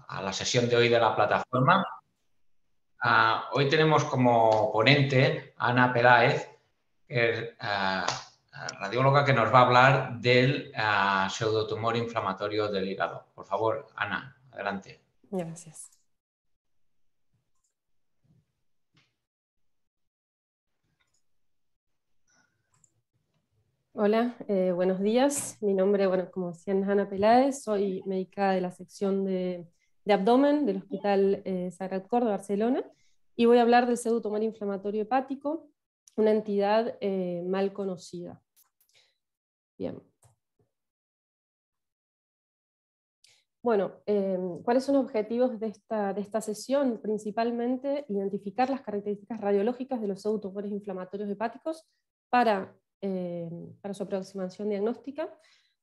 a la sesión de hoy de la plataforma. Hoy tenemos como ponente a Ana Peláez, que es radióloga, que nos va a hablar del pseudotumor inflamatorio del hígado. Por favor, Ana, adelante. Gracias. Hola, buenos días. Mi nombre, como decían, es Ana Peláez. Soy médica de la sección de abdomen del Hospital Sagrat Cor de Barcelona, y voy a hablar del pseudotumor inflamatorio hepático, una entidad mal conocida. Bien. Bueno, ¿cuáles son los objetivos de esta sesión? Principalmente, identificar las características radiológicas de los pseudotumores inflamatorios hepáticos para su aproximación diagnóstica,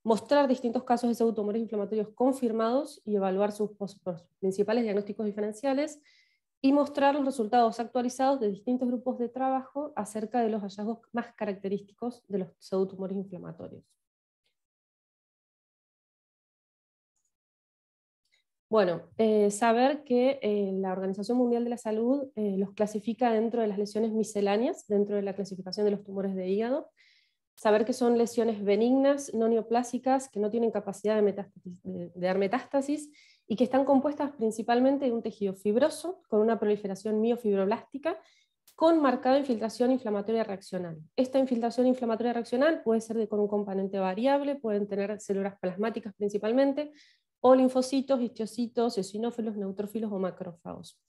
mostrar distintos casos de pseudotumores inflamatorios confirmados y evaluar sus principales diagnósticos diferenciales, y mostrar los resultados actualizados de distintos grupos de trabajo acerca de los hallazgos más característicos de los pseudotumores inflamatorios. Bueno, saber que la Organización Mundial de la Salud los clasifica dentro de las lesiones misceláneas, dentro de la clasificación de los tumores de hígado. Saber que son lesiones benignas, no neoplásicas, que no tienen capacidad de dar metástasis, y que están compuestas principalmente de un tejido fibroso, con una proliferación miofibroblástica, con marcada infiltración inflamatoria reaccional. Esta infiltración inflamatoria reaccional puede ser con un componente variable, pueden tener células plasmáticas principalmente, o linfocitos, histocitos, eosinófilos, neutrófilos o macrófagos.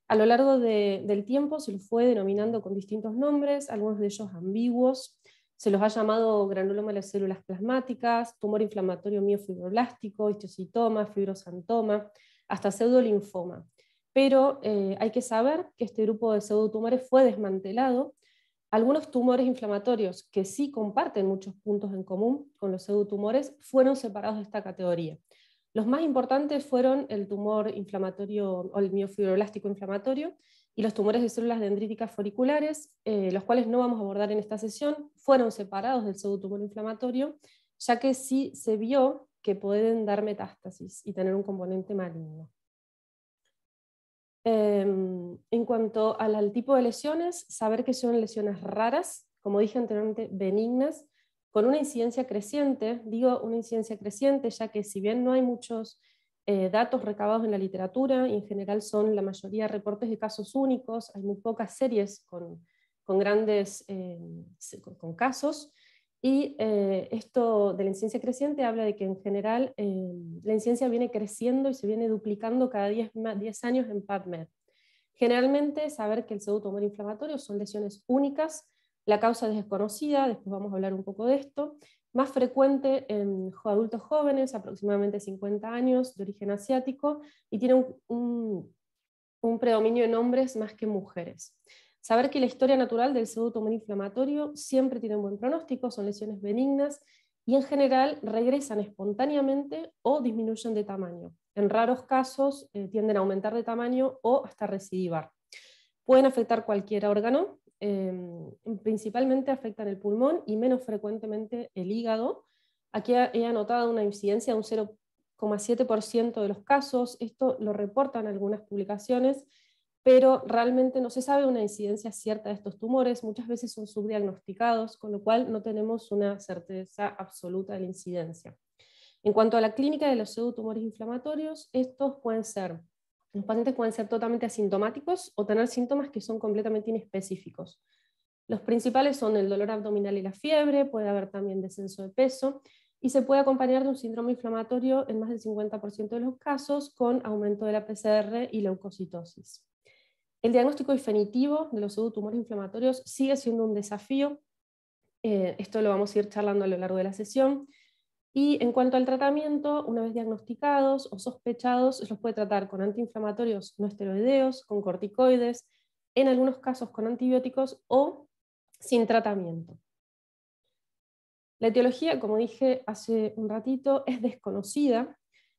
A lo largo del tiempo se los fue denominando con distintos nombres, algunos de ellos ambiguos. Se los ha llamado granuloma de las células plasmáticas, tumor inflamatorio miofibroblástico, histocitoma, fibrosantoma, hasta pseudolinfoma. Pero hay que saber que este grupo de pseudotumores fue desmantelado. Algunos tumores inflamatorios que sí comparten muchos puntos en común con los pseudotumores fueron separados de esta categoría. Los más importantes fueron el tumor inflamatorio o el miofibroblástico inflamatorio y los tumores de células dendríticas folliculares, los cuales no vamos a abordar en esta sesión, fueron separados del pseudotumor inflamatorio, ya que sí se vio que pueden dar metástasis y tener un componente maligno. En cuanto al tipo de lesiones, saber que son lesiones raras, como dije anteriormente, benignas, con una incidencia creciente. Digo una incidencia creciente, ya que si bien no hay muchos datos recabados en la literatura, y en general son la mayoría reportes de casos únicos, hay muy pocas series con grandes con casos, y esto de la incidencia creciente habla de que en general la incidencia viene creciendo y se viene duplicando cada 10 años en PubMed. Generalmente saber que el pseudotumor inflamatorio son lesiones únicas, la causa es desconocida, después vamos a hablar un poco de esto, más frecuente en adultos jóvenes, aproximadamente 50 años, de origen asiático, y tiene un predominio en hombres más que mujeres. Saber que la historia natural del pseudotumor inflamatorio siempre tiene un buen pronóstico, son lesiones benignas, y en general regresan espontáneamente o disminuyen de tamaño. En raros casos tienden a aumentar de tamaño o hasta recidivar. Pueden afectar cualquier órgano, principalmente afectan el pulmón y menos frecuentemente el hígado. Aquí he anotado una incidencia de un 0,7% de los casos. Esto lo reportan algunas publicaciones, pero realmente no se sabe una incidencia cierta de estos tumores. Muchas veces son subdiagnosticados, con lo cual no tenemos una certeza absoluta de la incidencia. En cuanto a la clínica de los pseudotumores inflamatorios, los pacientes pueden ser totalmente asintomáticos o tener síntomas que son completamente inespecíficos. Los principales son el dolor abdominal y la fiebre, puede haber también descenso de peso, y se puede acompañar de un síndrome inflamatorio en más del 50% de los casos, con aumento de la PCR y leucocitosis. El diagnóstico definitivo de los pseudotumores inflamatorios sigue siendo un desafío. Esto lo vamos a ir charlando a lo largo de la sesión. Y en cuanto al tratamiento, una vez diagnosticados o sospechados, se los puede tratar con antiinflamatorios no esteroideos, con corticoides, en algunos casos con antibióticos o sin tratamiento. La etiología, como dije hace un ratito, es desconocida.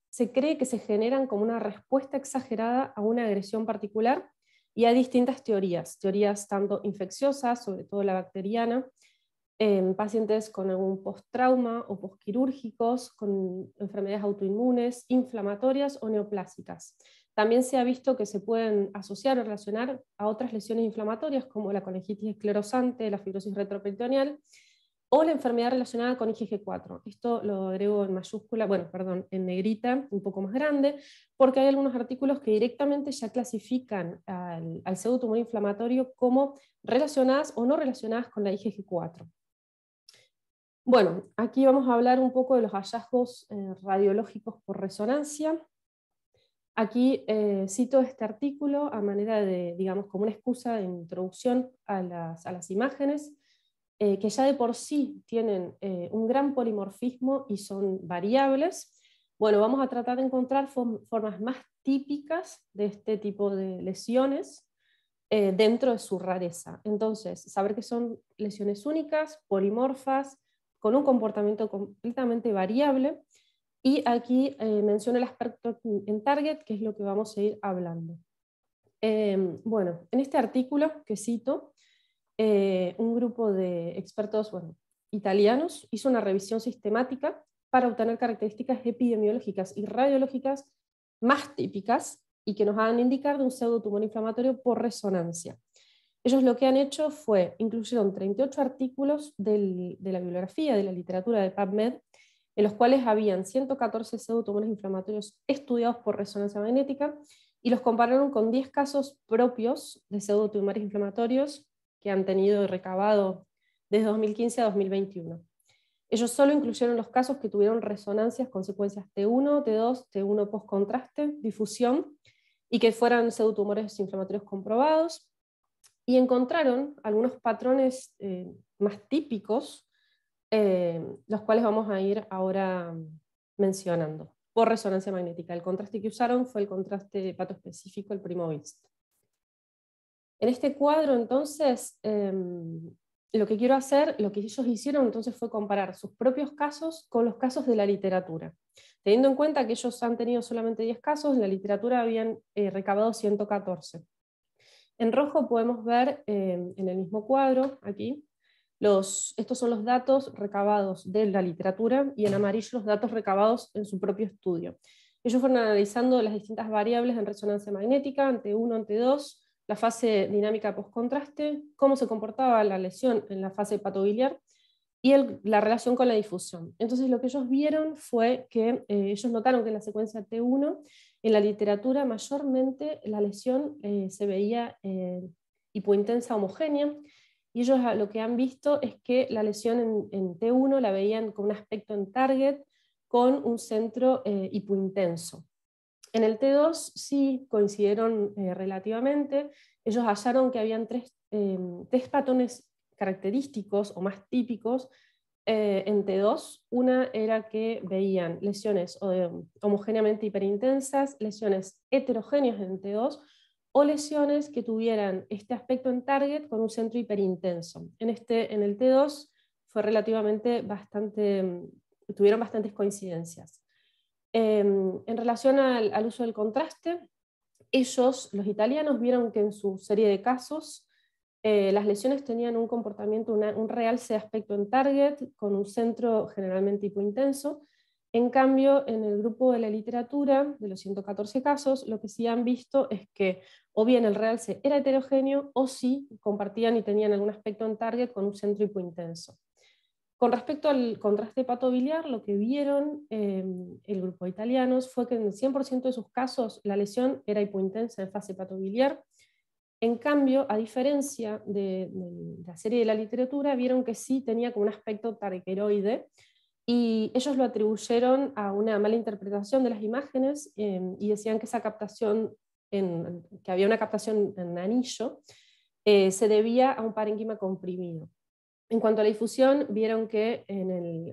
Se cree que se generan como una respuesta exagerada a una agresión particular, y hay distintas teorías tanto infecciosas, sobre todo la bacteriana, en pacientes con algún post-trauma o postquirúrgicos, con enfermedades autoinmunes, inflamatorias o neoplásicas. También se ha visto que se pueden asociar o relacionar a otras lesiones inflamatorias como la colegitis esclerosante, la fibrosis retroperitoneal o la enfermedad relacionada con IgG4. Esto lo agrego en mayúscula, bueno, perdón, en negrita, un poco más grande, porque hay algunos artículos que directamente ya clasifican al pseudotumor inflamatorio como relacionadas o no relacionadas con la IgG4. Bueno, aquí vamos a hablar un poco de los hallazgos radiológicos por resonancia. Aquí cito este artículo a manera de, digamos, como una excusa de introducción a las imágenes, que ya de por sí tienen un gran polimorfismo y son variables. Bueno, vamos a tratar de encontrar formas más típicas de este tipo de lesiones dentro de su rareza. Entonces, saber que son lesiones únicas, polimorfas, con un comportamiento completamente variable. Y aquí menciono el aspecto en target, que es lo que vamos a ir hablando. Bueno, en este artículo que cito, un grupo de expertos italianos hizo una revisión sistemática para obtener características epidemiológicas y radiológicas más típicas y que nos hagan indicar de un pseudotumor inflamatorio por resonancia. Ellos lo que han hecho fue, incluyeron 38 artículos de la bibliografía, de la literatura de PubMed, en los cuales habían 114 pseudotumores inflamatorios estudiados por resonancia magnética, y los compararon con 10 casos propios de pseudotumores inflamatorios que han tenido recabado desde 2015 a 2021. Ellos solo incluyeron los casos que tuvieron resonancias con secuencias T1, T2, T1 post-contraste, difusión, y que fueran pseudotumores inflamatorios comprobados, y encontraron algunos patrones más típicos, los cuales vamos a ir ahora mencionando, por resonancia magnética. El contraste que usaron fue el contraste patoespecífico, el Primo-Vist. En este cuadro, entonces, lo que quiero hacer, lo que ellos hicieron entonces fue comparar sus propios casos con los casos de la literatura. Teniendo en cuenta que ellos han tenido solamente 10 casos, en la literatura habían recabado 114. En rojo podemos ver en el mismo cuadro, aquí, estos son los datos recabados de la literatura, y en amarillo los datos recabados en su propio estudio. Ellos fueron analizando las distintas variables en resonancia magnética, ante 1, ante 2, la fase dinámica post-contraste, cómo se comportaba la lesión en la fase patobiliar, y la relación con la difusión. Entonces lo que ellos vieron fue que ellos notaron que en la secuencia T1, en la literatura mayormente la lesión se veía hipointensa homogénea, y ellos lo que han visto es que la lesión en T1 la veían con un aspecto en target con un centro hipointenso. En el T2 sí coincidieron relativamente. Ellos hallaron que habían tres patrones característicos o más típicos en T2. Una era que veían lesiones homogéneamente hiperintensas, lesiones heterogéneas en T2, o lesiones que tuvieran este aspecto en target con un centro hiperintenso. En el T2 fue relativamente tuvieron bastantes coincidencias. En relación al uso del contraste, ellos, los italianos, vieron que en su serie de casos las lesiones tenían un comportamiento, un realce de aspecto en target con un centro generalmente hipointenso. En cambio, en el grupo de la literatura, de los 114 casos, lo que sí han visto es que o bien el realce era heterogéneo, o sí compartían y tenían algún aspecto en target con un centro hipointenso. Con respecto al contraste patobiliar, lo que vieron el grupo de italianos fue que en el 100% de sus casos la lesión era hipointensa en fase patobiliar. En cambio, a diferencia de la serie de la literatura, vieron que sí tenía como un aspecto tarqueroide, y ellos lo atribuyeron a una mala interpretación de las imágenes, y decían que esa captación, que había una captación en anillo, se debía a un parénquima comprimido. En cuanto a la difusión, vieron que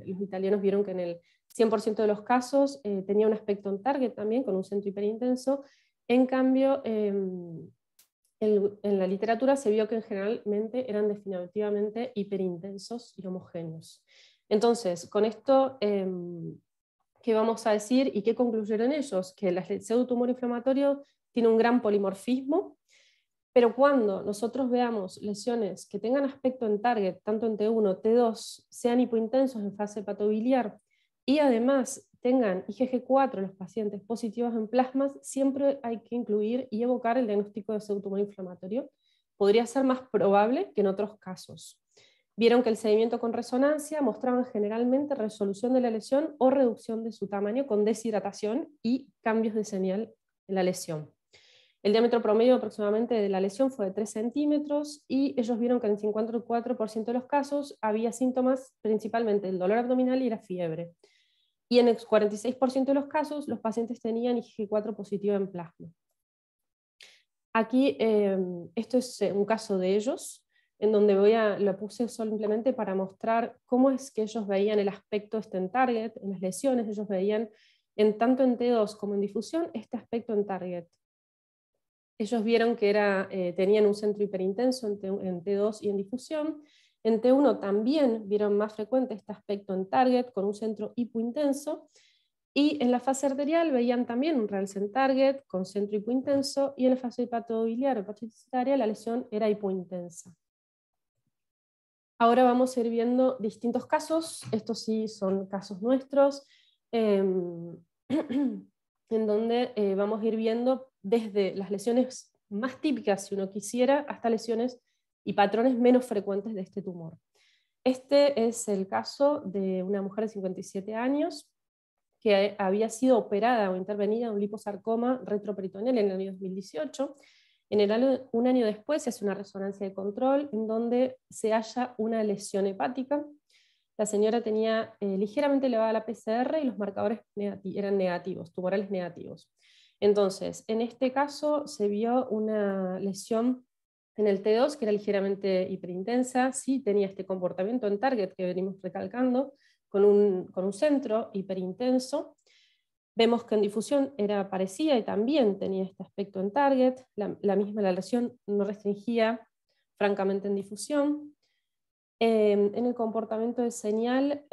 los italianos vieron que en el 100% de los casos tenía un aspecto en target también, con un centro hiperintenso. En cambio, en la literatura se vio que generalmente eran definitivamente hiperintensos y homogéneos. Entonces, con esto, ¿qué vamos a decir y qué concluyeron ellos? Que el pseudotumor inflamatorio tiene un gran polimorfismo, Pero cuando nosotros veamos lesiones que tengan aspecto en target, tanto en T1, T2, sean hipointensos en fase hepatobiliar y además tengan IgG4 los pacientes positivos en plasmas, siempre hay que incluir y evocar el diagnóstico de pseudotumor inflamatorio. Podría ser más probable que en otros casos. Vieron que el seguimiento con resonancia mostraba generalmente resolución de la lesión o reducción de su tamaño con deshidratación y cambios de señal en la lesión. El diámetro promedio aproximadamente de la lesión fue de 3 centímetros y ellos vieron que en el 54% de los casos había síntomas, principalmente el dolor abdominal y la fiebre. Y en el 46% de los casos los pacientes tenían IgG4 positivo en plasma. Aquí, esto es un caso de ellos, en donde lo puse simplemente para mostrar cómo es que ellos veían el aspecto en target, en las lesiones, ellos veían tanto en T2 como en difusión este aspecto en target. Ellos vieron que tenían un centro hiperintenso en T2 y en difusión. En T1 también vieron más frecuente este aspecto en target con un centro hipointenso. Y en la fase arterial veían también un realce en target con centro hipointenso, y en la fase hepatobiliar o hepatodeficitaria la lesión era hipointensa. Ahora vamos a ir viendo distintos casos. Estos sí son casos nuestros, en donde vamos a ir viendo desde las lesiones más típicas, si uno quisiera, hasta lesiones y patrones menos frecuentes de este tumor. Este es el caso de una mujer de 57 años que había sido operada o intervenida en un liposarcoma retroperitoneal en el año 2018. Un año después se hace una resonancia de control en donde se halla una lesión hepática. La señora tenía ligeramente elevada la PCR y los marcadores eran negativos, tumorales negativos. Entonces, en este caso se vio una lesión en el T2 que era ligeramente hiperintensa, sí tenía este comportamiento en target que venimos recalcando, con un centro hiperintenso. Vemos que en difusión era parecida y también tenía este aspecto en target, la lesión no restringía francamente en difusión. En el comportamiento de señal,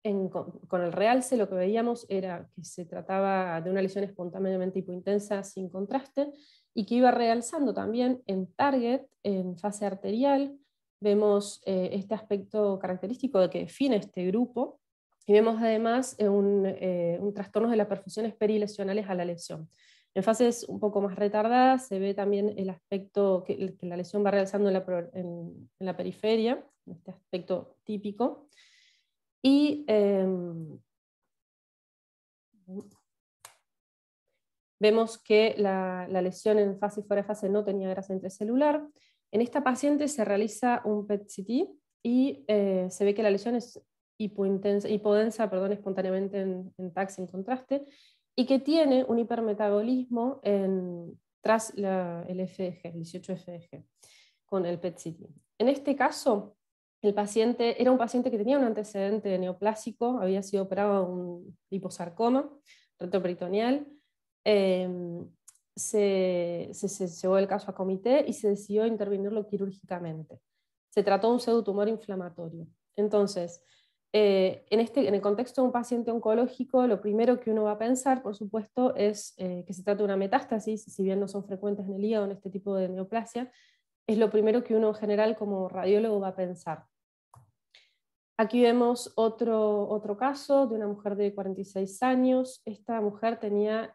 con el realce lo que veíamos era que se trataba de una lesión espontáneamente hipointensa sin contraste, y que iba realzando también en target, en fase arterial. Vemos este aspecto característico de que define este grupo, y vemos además un trastorno de las perfusiones perilesionales a la lesión. En fases un poco más retardadas se ve también el aspecto que la lesión va realzando en la periferia, este aspecto típico. Y vemos que la lesión en fase y fuera de fase no tenía grasa intracelular. En esta paciente se realiza un PET-CT y se ve que la lesión es hipodensa espontáneamente en TAC sin contraste, y que tiene un hipermetabolismo tras el FDG, el 18-FDG, con el PET-CT. En este caso, el paciente era un paciente que tenía un antecedente neoplásico, había sido operado de un liposarcoma retroperitoneal. Se llevó el caso a comité y se decidió intervenirlo quirúrgicamente. Se trató de un pseudotumor inflamatorio. Entonces, en el contexto de un paciente oncológico, lo primero que uno va a pensar, por supuesto, es que se trata de una metástasis, si bien no son frecuentes en el hígado en este tipo de neoplasia, es lo primero que uno en general como radiólogo va a pensar. Aquí vemos otro caso de una mujer de 46 años. Esta mujer tenía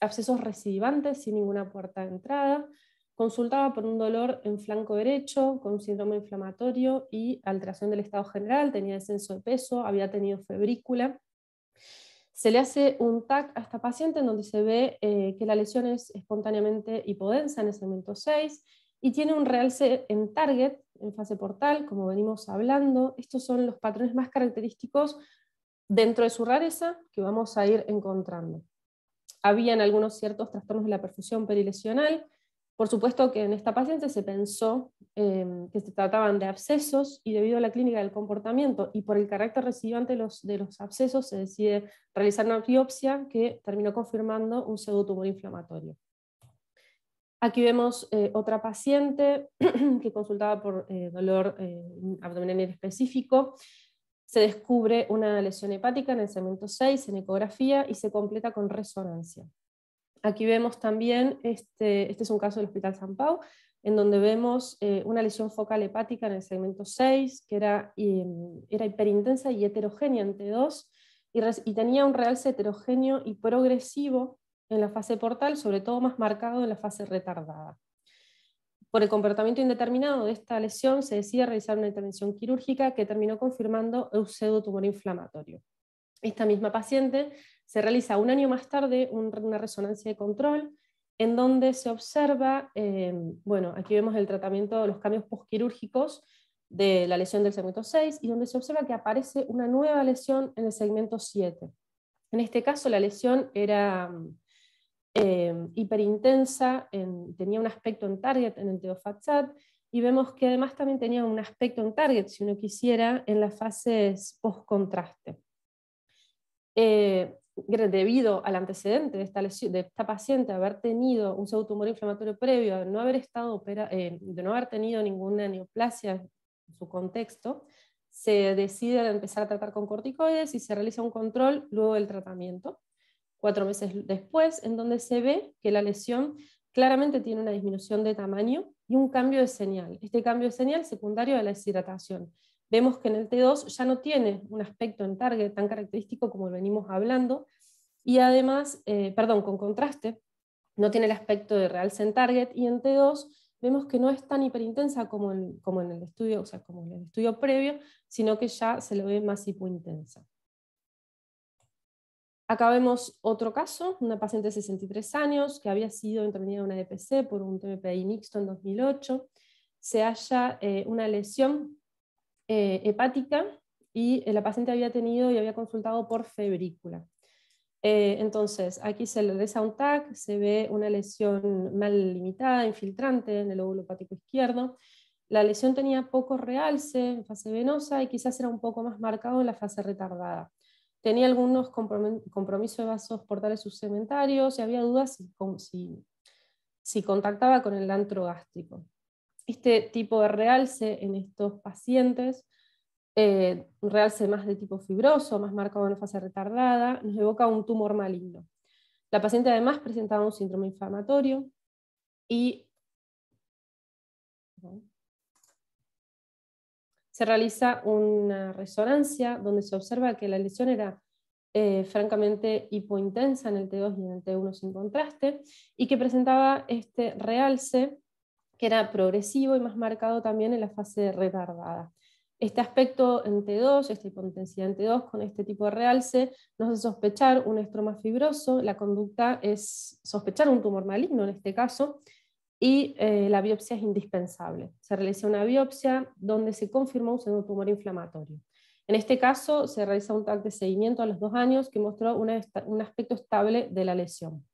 abscesos recidivantes sin ninguna puerta de entrada. Consultaba por un dolor en flanco derecho, con un síndrome inflamatorio y alteración del estado general, tenía descenso de peso, había tenido febrícula. Se le hace un TAC a esta paciente en donde se ve que la lesión es espontáneamente hipodensa en el segmento 6 y tiene un realce en target, en fase portal, como venimos hablando. Estos son los patrones más característicos dentro de su rareza que vamos a ir encontrando. Habían algunos ciertos trastornos de la perfusión perilesional. Por supuesto que en esta paciente se pensó que se trataban de abscesos, y debido a la clínica del comportamiento y por el carácter recidivante de los abscesos se decide realizar una biopsia que terminó confirmando un pseudotumor inflamatorio. Aquí vemos otra paciente que consultaba por dolor abdominal específico. Se descubre una lesión hepática en el segmento 6 en ecografía y se completa con resonancia. Aquí vemos también, este es un caso del Hospital San Pau, en donde vemos una lesión focal hepática en el segmento 6, que era hiperintensa y heterogénea en T2, y tenía un realce heterogéneo y progresivo en la fase portal, sobre todo más marcado en la fase retardada. Por el comportamiento indeterminado de esta lesión se decide realizar una intervención quirúrgica que terminó confirmando un pseudotumor inflamatorio. Esta misma paciente se realiza un año más tarde una resonancia de control en donde se observa, bueno, aquí vemos el tratamiento, los cambios postquirúrgicos de la lesión del segmento 6 y donde se observa que aparece una nueva lesión en el segmento 7. En este caso la lesión era hiperintensa, tenía un aspecto en target en el TEO-FAT-SAT, y vemos que además también tenía un aspecto en target, si uno quisiera, en las fases post-contraste. Debido al antecedente de esta paciente, haber tenido un pseudotumor inflamatorio previo, de no haber tenido ninguna neoplasia en su contexto, se decide empezar a tratar con corticoides y se realiza un control luego del tratamiento, 4 meses después, en donde se ve que la lesión claramente tiene una disminución de tamaño y un cambio de señal. Este cambio de señal secundario a la deshidratación. Vemos que en el T2 ya no tiene un aspecto en target tan característico como venimos hablando, y además, con contraste, no tiene el aspecto de realce en target, y en T2 vemos que no es tan hiperintensa como en el estudio, o sea, como en el estudio previo, sino que ya se lo ve más hipointensa. Acá vemos otro caso, una paciente de 63 años que había sido intervenida en una DPC por un TMPI mixto en 2008. Se halla una lesión hepática y la paciente había tenido y había consultado por febrícula. Entonces, aquí se le realiza un TAC, se ve una lesión mal limitada, infiltrante en el lóbulo hepático izquierdo. La lesión tenía poco realce en fase venosa y quizás era un poco más marcado en la fase retardada. Tenía algunos compromisos de vasos portales subsegmentarios y había dudas si contactaba con el antro gástrico. Este tipo de realce en estos pacientes, un realce más de tipo fibroso, más marcado en la fase retardada, nos evoca un tumor maligno. La paciente además presentaba un síndrome inflamatorio y se realiza una resonancia donde se observa que la lesión era francamente hipointensa en el T2 y en el T1 sin contraste, y que presentaba este realce que era progresivo y más marcado también en la fase retardada. Este aspecto en T2, esta hipointensidad en T2 con este tipo de realce, nos hace sospechar un estroma fibroso. La conducta es sospechar un tumor maligno en este caso, y la biopsia es indispensable. Se realiza una biopsia donde se confirmó un pseudotumor inflamatorio. En este caso se realiza un TAC de seguimiento a los 2 años que mostró un aspecto estable de la lesión.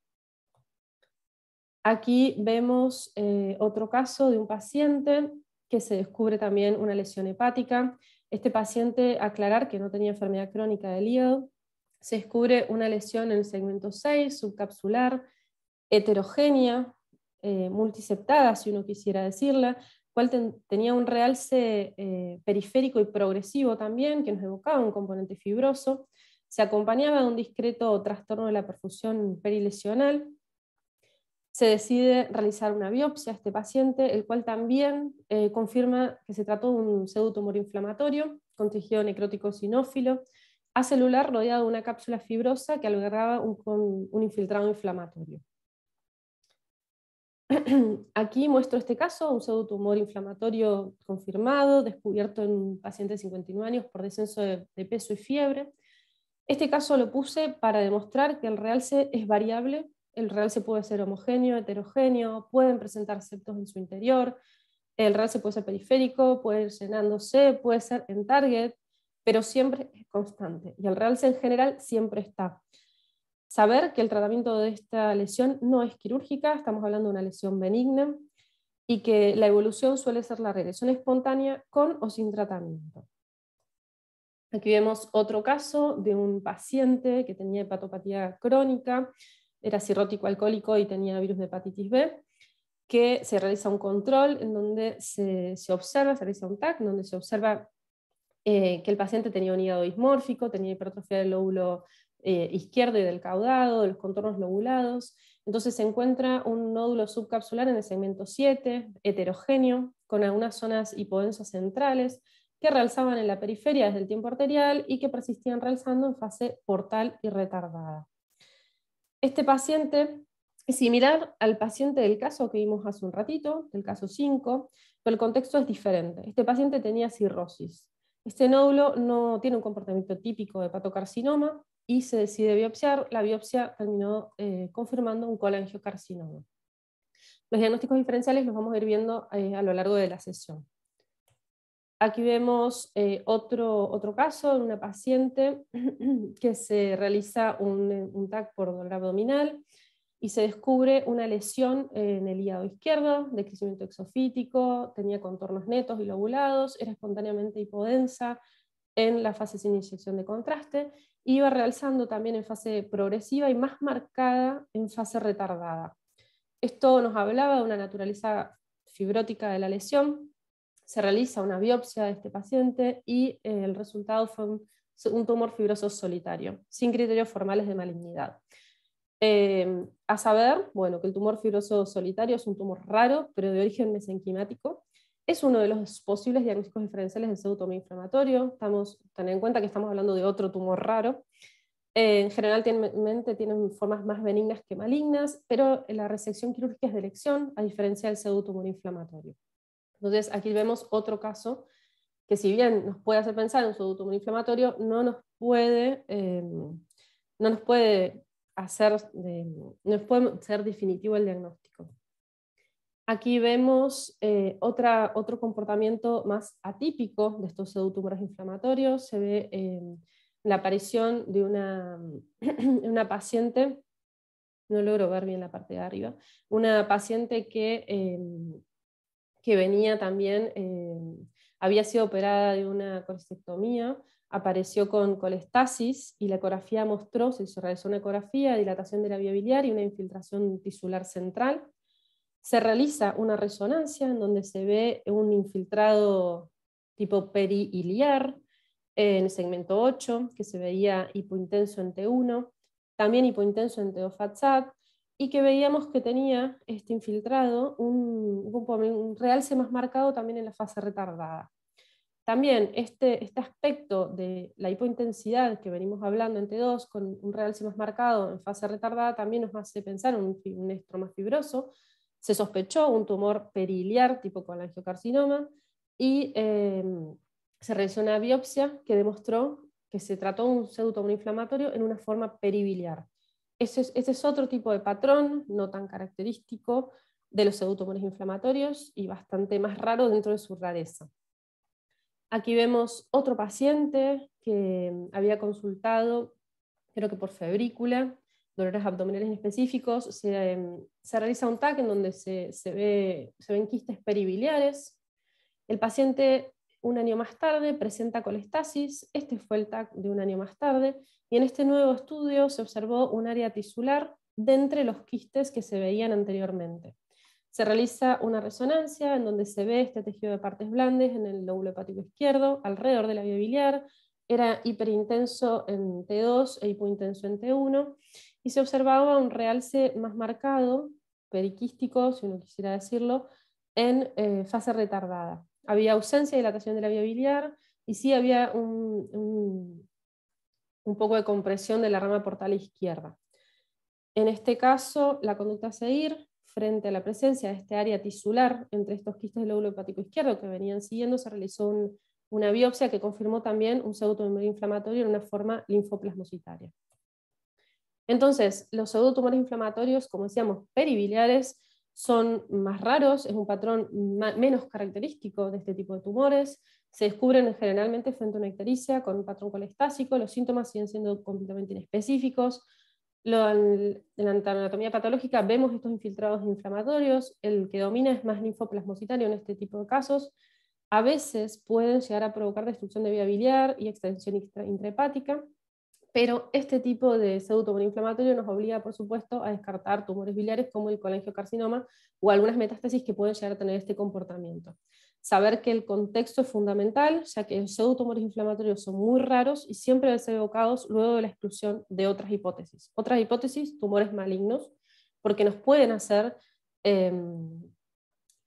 Aquí vemos otro caso de un paciente que se descubre también una lesión hepática. Este paciente, aclarar que no tenía enfermedad crónica del hígado, se descubre una lesión en el segmento 6, subcapsular, heterogénea, multiseptada, si uno quisiera decirla, cual tenía un realce periférico y progresivo también, que nos evocaba un componente fibroso. Se acompañaba de un discreto trastorno de la perfusión perilesional. Se decide realizar una biopsia a este paciente, el cual también confirma que se trató de un pseudotumor inflamatorio con tejido necrótico sinófilo, acelular rodeado de una cápsula fibrosa que albergaba un infiltrado inflamatorio. Aquí muestro este caso, un pseudotumor inflamatorio confirmado, descubierto en un paciente de 51 años por descenso de peso y fiebre. Este caso lo puse para demostrar que el realce es variable. El realce puede ser homogéneo, heterogéneo, pueden presentar septos en su interior, el realce puede ser periférico, puede ir llenándose, puede ser en target, pero siempre es constante, y el realce en general siempre está. Saber que el tratamiento de esta lesión no es quirúrgica, estamos hablando de una lesión benigna, y que la evolución suele ser la regresión espontánea con o sin tratamiento. Aquí vemos otro caso de un paciente que tenía hepatopatía crónica, era cirrótico alcohólico y tenía virus de hepatitis B, que se realiza un control en donde se realiza un TAC, en donde se observa que el paciente tenía un hígado dismórfico, tenía hipertrofia del lóbulo izquierdo y del caudado, de los contornos lobulados. Entonces se encuentra un nódulo subcapsular en el segmento 7, heterogéneo, con algunas zonas hipodensas centrales, que realzaban en la periferia desde el tiempo arterial y que persistían realzando en fase portal y retardada. Este paciente es similar al paciente del caso que vimos hace un ratito, del caso 5, pero el contexto es diferente. Este paciente tenía cirrosis. Este nódulo no tiene un comportamiento típico de hepatocarcinoma y se decide biopsiar. La biopsia terminó confirmando un colangiocarcinoma. Los diagnósticos diferenciales los vamos a ir viendo a lo largo de la sesión. Aquí vemos otro caso de una paciente que se realiza un TAC por dolor abdominal y se descubre una lesión en el hígado izquierdo, de crecimiento exofítico, tenía contornos netos y lobulados, era espontáneamente hipodensa en la fase sin inyección de contraste, iba realzando también en fase progresiva y más marcada en fase retardada. Esto nos hablaba de una naturaleza fibrótica de la lesión. Se realiza una biopsia de este paciente y el resultado fue un tumor fibroso solitario, sin criterios formales de malignidad. A saber, bueno, que el tumor fibroso solitario es un tumor raro, pero de origen mesenquimático. Es uno de los posibles diagnósticos diferenciales del pseudotumor inflamatorio. Ten en cuenta que estamos hablando de otro tumor raro. En general tienen formas más benignas que malignas, pero la resección quirúrgica es de elección, a diferencia del pseudotumor inflamatorio. Entonces aquí vemos otro caso que, si bien nos puede hacer pensar en un pseudotumor inflamatorio, no nos puede ser definitivo el diagnóstico. Aquí vemos otro comportamiento más atípico de estos pseudotumores inflamatorios. Se ve la aparición de una paciente, no logro ver bien la parte de arriba, una paciente que venía también, había sido operada de una colestectomía, apareció con colestasis y la ecografía mostró, se realizó una ecografía, dilatación de la vía biliar y una infiltración tisular central. Se realiza una resonancia en donde se ve un infiltrado tipo perihiliar en el segmento 8, que se veía hipointenso en T1, también hipointenso en T2-FAT-SAT, y que veíamos que tenía este infiltrado un realce más marcado también en la fase retardada. También este aspecto de la hipointensidad que venimos hablando en T2 con un realce más marcado en fase retardada también nos hace pensar en un estroma fibroso. Se sospechó un tumor perihiliar tipo colangiocarcinoma y se realizó una biopsia que demostró que se trató de un pseudotumor inflamatorio en una forma peribiliar. Este es otro tipo de patrón, no tan característico de los pseudotumores inflamatorios y bastante más raro dentro de su rareza. Aquí vemos otro paciente que había consultado, creo que por febrícula, dolores abdominales específicos. Se realiza un TAC en donde se ven quistes peribiliares. El paciente, un año más tarde, presenta colestasis. Este fue el TAC de un año más tarde. Y en este nuevo estudio se observó un área tisular de entre los quistes que se veían anteriormente. Se realiza una resonancia en donde se ve este tejido de partes blandas en el lóbulo hepático izquierdo, alrededor de la vía biliar. Era hiperintenso en T2 e hipointenso en T1, y se observaba un realce más marcado, periquístico, si uno quisiera decirlo, en fase retardada. Había ausencia de dilatación de la vía biliar, y sí había un poco de compresión de la rama portal izquierda. En este caso, la conducta a seguir, frente a la presencia de este área tisular entre estos quistes del lóbulo hepático izquierdo que venían siguiendo, se realizó una biopsia que confirmó también un pseudotumor inflamatorio en una forma linfoplasmocitaria. Entonces, los pseudotumores inflamatorios, como decíamos, peribiliares, son más raros, es un patrón menos característico de este tipo de tumores. Se descubren generalmente frente a una ictericia con un patrón colestásico. Los síntomas siguen siendo completamente inespecíficos. En la anatomía patológica vemos estos infiltrados inflamatorios. El que domina es más linfoplasmocitario en este tipo de casos. A veces pueden llegar a provocar destrucción de vía biliar y extensión intrahepática, pero este tipo de pseudotumor inflamatorio nos obliga, por supuesto, a descartar tumores biliares como el colangiocarcinoma o algunas metástasis que pueden llegar a tener este comportamiento. Saber que el contexto es fundamental, ya que los pseudotumores inflamatorios son muy raros y siempre deben ser evocados luego de la exclusión de otras hipótesis. Otras hipótesis, tumores malignos, porque nos pueden hacer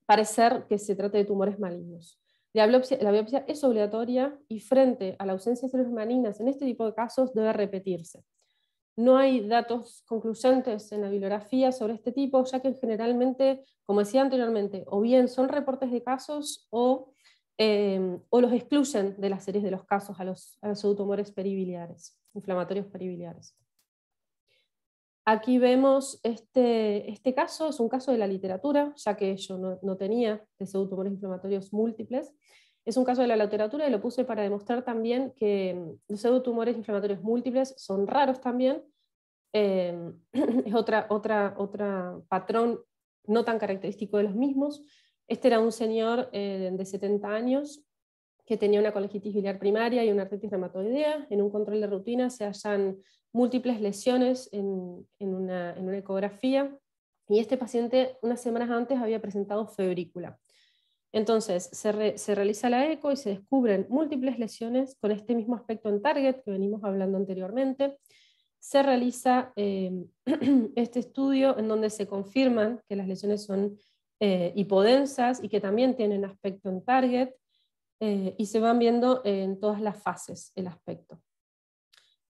parecer que se trata de tumores malignos. La biopsia es obligatoria y frente a la ausencia de células malignas en este tipo de casos debe repetirse. No hay datos concluyentes en la bibliografía sobre este tipo, ya que generalmente, como decía anteriormente, o bien son reportes de casos o los excluyen de las series de los casos a los pseudotumores peribiliares, inflamatorios peribiliares. Aquí vemos este caso, es un caso de la literatura, ya que yo no tenía de pseudotumores inflamatorios múltiples. Es un caso de la literatura y lo puse para demostrar también que los pseudotumores inflamatorios múltiples son raros también. Es otro patrón no tan característico de los mismos. Este era un señor de 70 años que tenía una colegitis biliar primaria y una artritis reumatoidea. En un control de rutina se hallan múltiples lesiones en una ecografía, y este paciente unas semanas antes había presentado febrícula. Entonces se realiza la eco y se descubren múltiples lesiones con este mismo aspecto en target que venimos hablando anteriormente. Se realiza este estudio en donde se confirman que las lesiones son hipodensas y que también tienen aspecto en target, y se van viendo en todas las fases el aspecto.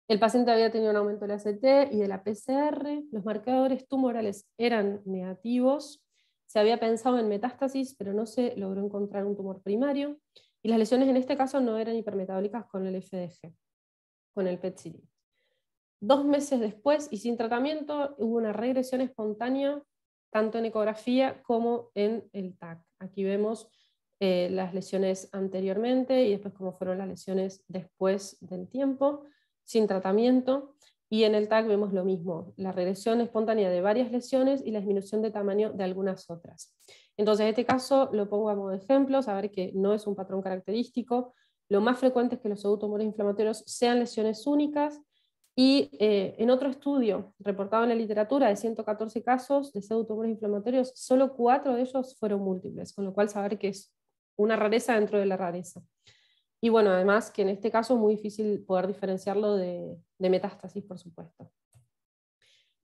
El paciente había tenido un aumento del ACT y de la PCR, los marcadores tumorales eran negativos, se había pensado en metástasis, pero no se logró encontrar un tumor primario, y las lesiones en este caso no eran hipermetabólicas con el FDG, con el PET-CT. 2 meses después y sin tratamiento hubo una regresión espontánea, tanto en ecografía como en el TAC. Aquí vemos las lesiones anteriormente y después cómo fueron las lesiones después del tiempo, sin tratamiento, y en el TAC vemos lo mismo, la regresión espontánea de varias lesiones y la disminución de tamaño de algunas otras. Entonces este caso lo pongo a modo de ejemplo, saber que no es un patrón característico. Lo más frecuente es que los pseudotumores inflamatorios sean lesiones únicas, y en otro estudio reportado en la literatura de 114 casos de pseudotumores inflamatorios, solo 4 de ellos fueron múltiples, con lo cual saber que es una rareza dentro de la rareza. Y bueno, además que en este caso es muy difícil poder diferenciarlo de metástasis, por supuesto.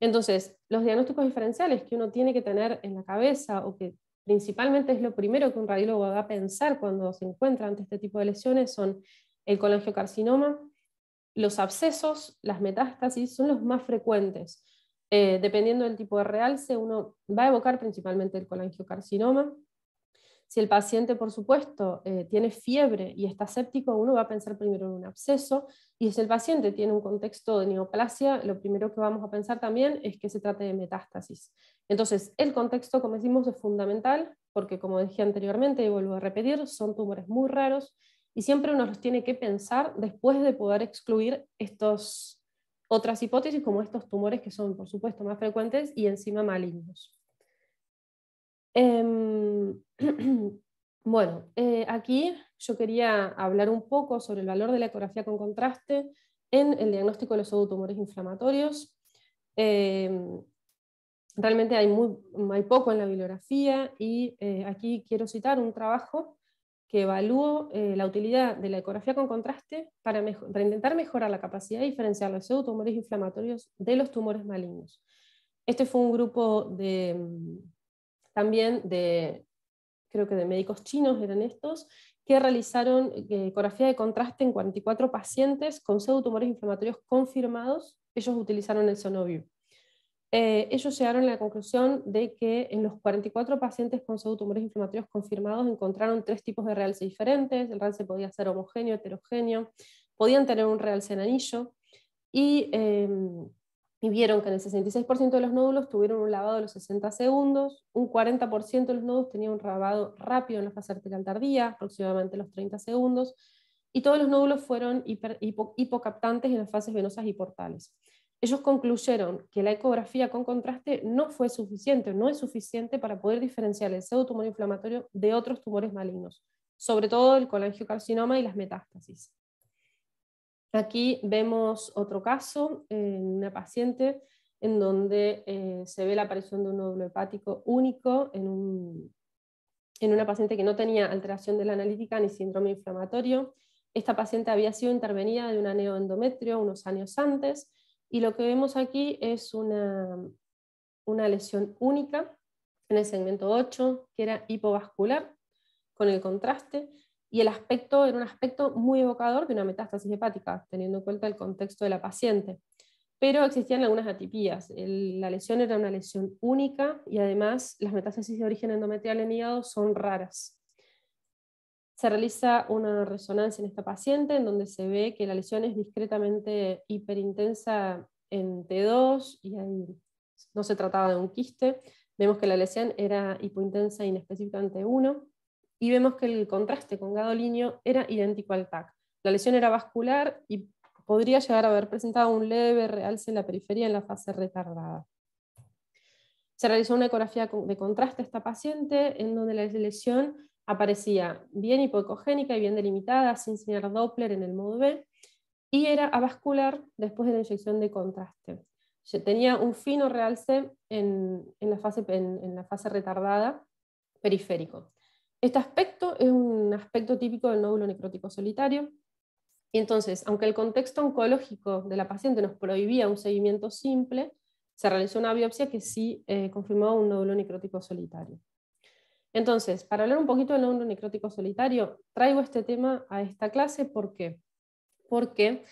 Entonces, los diagnósticos diferenciales que uno tiene que tener en la cabeza, o que principalmente es lo primero que un radiólogo va a pensar cuando se encuentra ante este tipo de lesiones, son el colangiocarcinoma, los abscesos, las metástasis, son los más frecuentes. Dependiendo del tipo de realce, uno va a evocar principalmente el colangiocarcinoma. Si el paciente, por supuesto, tiene fiebre y está séptico, uno va a pensar primero en un absceso, y si el paciente tiene un contexto de neoplasia, lo primero que vamos a pensar también es que se trate de metástasis. Entonces, el contexto, como decimos, es fundamental, porque como dije anteriormente, y vuelvo a repetir, son tumores muy raros, y siempre uno los tiene que pensar después de poder excluir estas otras hipótesis, como estos tumores que son, por supuesto, más frecuentes y encima malignos. Bueno, aquí yo quería hablar un poco sobre el valor de la ecografía con contraste en el diagnóstico de los pseudotumores inflamatorios. Realmente hay poco en la bibliografía, y aquí quiero citar un trabajo que evaluó la utilidad de la ecografía con contraste para intentar mejorar la capacidad de diferenciar los pseudotumores inflamatorios de los tumores malignos. Este fue un grupo también creo que de médicos chinos eran estos, que realizaron ecografía de contraste en 44 pacientes con pseudotumores inflamatorios confirmados. Ellos utilizaron el Sonoview. Ellos llegaron a la conclusión de que en los 44 pacientes con pseudotumores inflamatorios confirmados encontraron 3 tipos de realce diferentes. El realce podía ser homogéneo, heterogéneo, podían tener un realce en anillo, y vieron que en el 66% de los nódulos tuvieron un lavado de los 60 segundos, un 40% de los nódulos tenían un lavado rápido en la fase arterial tardía, aproximadamente los 30 segundos, y todos los nódulos fueron hipocaptantes en las fases venosas y portales. Ellos concluyeron que la ecografía con contraste no fue suficiente, no es suficiente para poder diferenciar el pseudotumor inflamatorio de otros tumores malignos, sobre todo el colangiocarcinoma y las metástasis. Aquí vemos otro caso en una paciente en donde se ve la aparición de un nódulo hepático único en en una paciente que no tenía alteración de la analítica ni síndrome inflamatorio. Esta paciente había sido intervenida de un aneoendometrio unos años antes, y lo que vemos aquí es una lesión única en el segmento 8, que era hipovascular, con el contraste, y el aspecto era un aspecto muy evocador de una metástasis hepática, teniendo en cuenta el contexto de la paciente. Pero existían algunas atipías. La lesión era una lesión única, y además las metástasis de origen endometrial en hígado son raras. Se realiza una resonancia en esta paciente en donde se ve que la lesión es discretamente hiperintensa en T2 y ahí no se trataba de un quiste. Vemos que la lesión era hipointensa inespecífica en T1 y vemos que el contraste con gadolinio era idéntico al TAC. La lesión era vascular y podría llegar a haber presentado un leve realce en la periferia en la fase retardada. Se realizó una ecografía de contraste a esta paciente en donde la lesión aparecía bien hipoecogénica y bien delimitada, sin señal Doppler en el modo B, y era avascular después de la inyección de contraste. Tenía un fino realce en la fase retardada periférico. Este aspecto es un aspecto típico del nódulo necrótico solitario, y entonces, aunque el contexto oncológico de la paciente nos prohibía un seguimiento simple, se realizó una biopsia que sí confirmó un nódulo necrótico solitario. Entonces, para hablar un poquito del nódulo necrótico solitario, traigo este tema a esta clase. ¿Por qué? Porque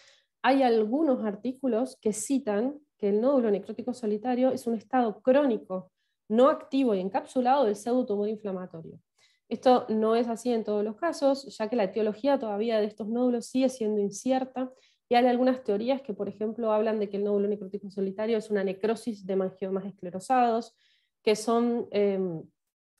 hay algunos artículos que citan que el nódulo necrótico solitario es un estado crónico, no activo y encapsulado del pseudotumor inflamatorio. Esto no es así en todos los casos, ya que la etiología todavía de estos nódulos sigue siendo incierta, y hay algunas teorías que, por ejemplo, hablan de que el nódulo necrótico solitario es una necrosis de mangiomas esclerosados, que son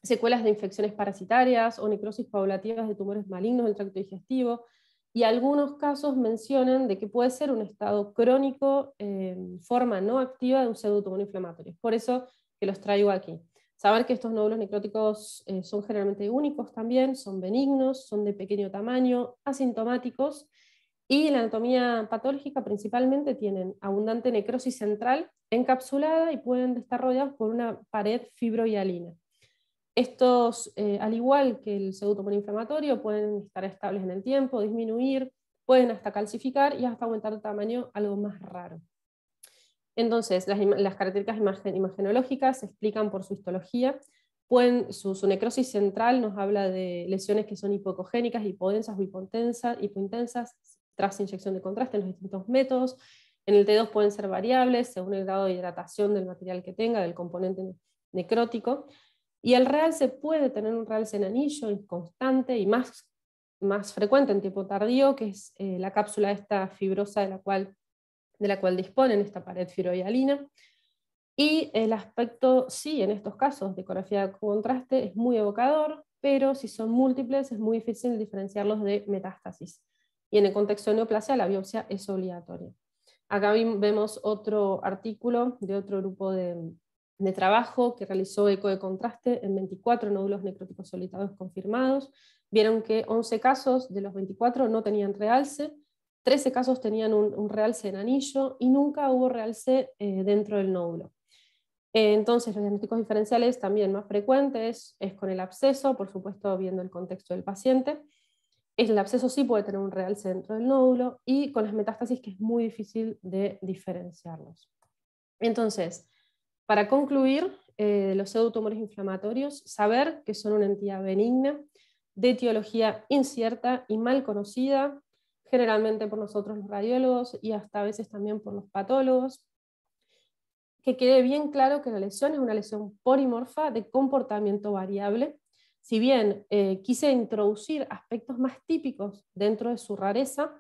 secuelas de infecciones parasitarias o necrosis paulativas de tumores malignos del tracto digestivo, y algunos casos mencionan de que puede ser un estado crónico en forma no activa de un pseudotumor inflamatorio. Por eso que los traigo aquí. Saber que estos nódulos necróticos son generalmente únicos también, son benignos, son de pequeño tamaño, asintomáticos, y la anatomía patológica principalmente tienen abundante necrosis central encapsulada y pueden estar rodeados por una pared fibrohialina. Estos, al igual que el pseudotumor inflamatorio, pueden estar estables en el tiempo, disminuir, pueden hasta calcificar y hasta aumentar de tamaño, algo más raro. Entonces, las características imagenológicas se explican por su histología. Su necrosis central nos habla de lesiones que son hipoecogénicas, hipodensas o hipointensas, tras inyección de contraste en los distintos métodos. En el T2 pueden ser variables según el grado de hidratación del material que tenga, del componente necrótico. Y el realce puede tener un realce en anillo constante y más frecuente en tiempo tardío, que es la cápsula esta fibrosa de la cual disponen esta pared fibrohialina. Y el aspecto, sí, en estos casos de ecografía con contraste es muy evocador, pero si son múltiples es muy difícil diferenciarlos de metástasis. Y en el contexto de neoplasia la biopsia es obligatoria. Acá vemos otro artículo de otro grupo de trabajo que realizó eco de contraste en 24 nódulos necróticos solitarios confirmados. Vieron que 11 casos de los 24 no tenían realce, 13 casos tenían un realce en anillo y nunca hubo realce dentro del nódulo. Entonces los diagnósticos diferenciales también más frecuentes es con el absceso, por supuesto viendo el contexto del paciente. El absceso sí puede tener un realce dentro del nódulo, y con las metástasis, que es muy difícil de diferenciarlos. Entonces, para concluir, los pseudotumores inflamatorios, saber que son una entidad benigna, de etiología incierta y mal conocida, generalmente por nosotros los radiólogos y hasta a veces también por los patólogos. Que quede bien claro que la lesión es una lesión polimorfa de comportamiento variable. Si bien quise introducir aspectos más típicos dentro de su rareza,